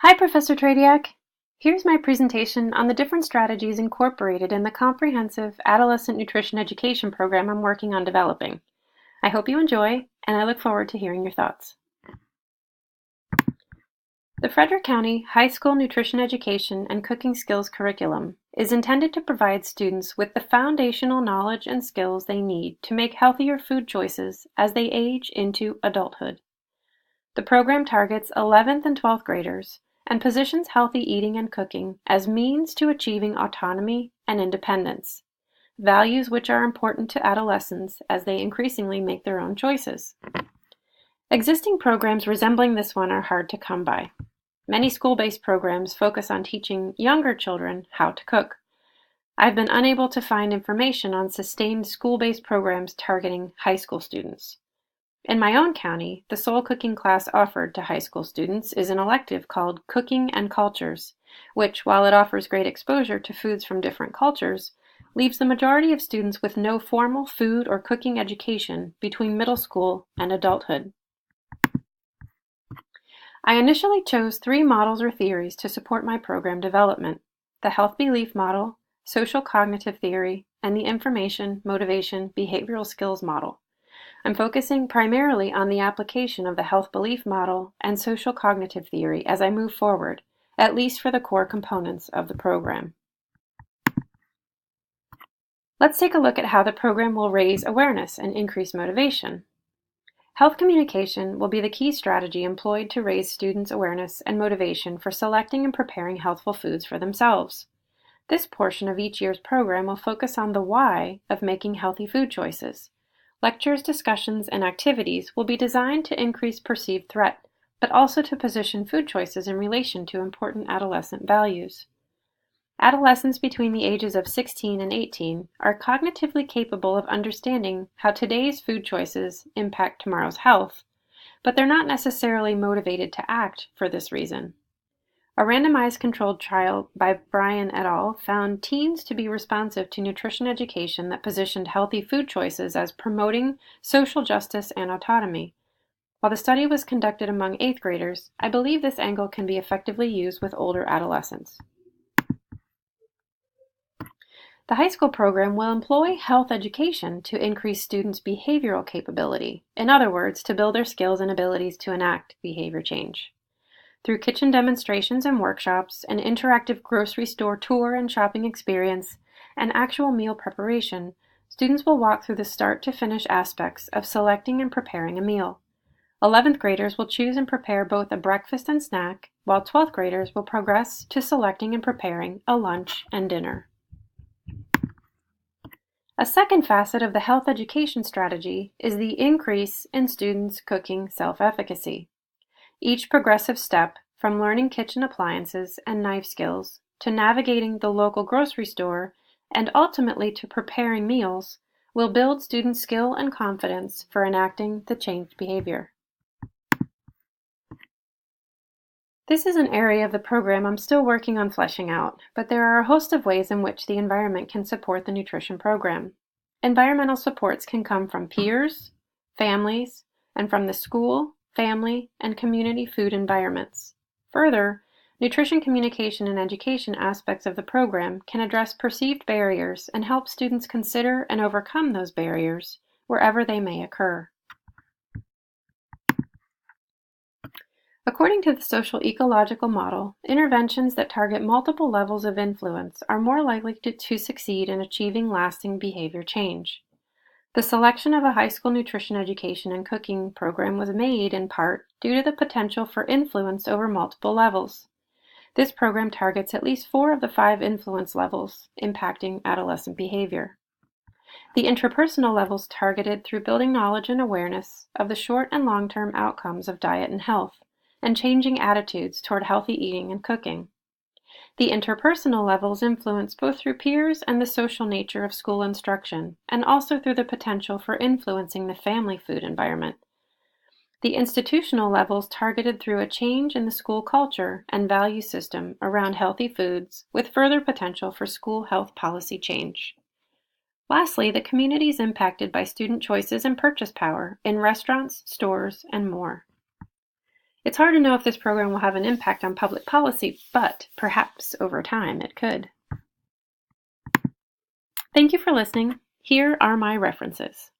Hi, Professor Tradiak. Here's my presentation on the different strategies incorporated in the comprehensive adolescent nutrition education program I'm working on developing. I hope you enjoy, and I look forward to hearing your thoughts. The Frederick County High School Nutrition Education and Cooking Skills Curriculum is intended to provide students with the foundational knowledge and skills they need to make healthier food choices as they age into adulthood. The program targets 11th and 12th graders and positions healthy eating and cooking as means to achieving autonomy and independence, values which are important to adolescents as they increasingly make their own choices. Existing programs resembling this one are hard to come by. Many school-based programs focus on teaching younger children how to cook. I've been unable to find information on sustained school-based programs targeting high school students. In my own county, the sole cooking class offered to high school students is an elective called Cooking and Cultures, which, while it offers great exposure to foods from different cultures, leaves the majority of students with no formal food or cooking education between middle school and adulthood. I initially chose 3 models or theories to support my program development: the health belief model, social cognitive theory, and the information, motivation, behavioral skills model. I'm focusing primarily on the application of the health belief model and social cognitive theory as I move forward, at least for the core components of the program. Let's take a look at how the program will raise awareness and increase motivation. Health communication will be the key strategy employed to raise students' awareness and motivation for selecting and preparing healthful foods for themselves. This portion of each year's program will focus on the why of making healthy food choices. Lectures, discussions, and activities will be designed to increase perceived threat, but also to position food choices in relation to important adolescent values. Adolescents between the ages of 16 and 18 are cognitively capable of understanding how today's food choices impact tomorrow's health, but they're not necessarily motivated to act for this reason. A randomized controlled trial by Bryan et al. Found teens to be responsive to nutrition education that positioned healthy food choices as promoting social justice and autonomy. While the study was conducted among 8th graders, I believe this angle can be effectively used with older adolescents. The high school program will employ health education to increase students' behavioral capability, in other words, to build their skills and abilities to enact behavior change. Through kitchen demonstrations and workshops, an interactive grocery store tour and shopping experience, and actual meal preparation, students will walk through the start-to-finish aspects of selecting and preparing a meal. 11th graders will choose and prepare both a breakfast and snack, while 12th graders will progress to selecting and preparing a lunch and dinner. A second facet of the health education strategy is the increase in students' cooking self-efficacy. Each progressive step, from learning kitchen appliances and knife skills, to navigating the local grocery store, and ultimately to preparing meals, will build students' skill and confidence for enacting the changed behavior. This is an area of the program I'm still working on fleshing out, but there are a host of ways in which the environment can support the nutrition program. Environmental supports can come from peers, families, and from the school, family, and community food environments. Further, nutrition communication and education aspects of the program can address perceived barriers and help students consider and overcome those barriers wherever they may occur. According to the social ecological model, interventions that target multiple levels of influence are more likely to succeed in achieving lasting behavior change. The selection of a high school nutrition education and cooking program was made in part due to the potential for influence over multiple levels. This program targets at least 4 of the 5 influence levels impacting adolescent behavior. The intrapersonal levels targeted through building knowledge and awareness of the short and long-term outcomes of diet and health, and changing attitudes toward healthy eating and cooking. The interpersonal levels influence both through peers and the social nature of school instruction, and also through the potential for influencing the family food environment. The institutional levels targeted through a change in the school culture and value system around healthy foods, with further potential for school health policy change. Lastly, the communities impacted by student choices and purchase power in restaurants, stores, and more. It's hard to know if this program will have an impact on public policy, but perhaps over time it could. Thank you for listening. Here are my references.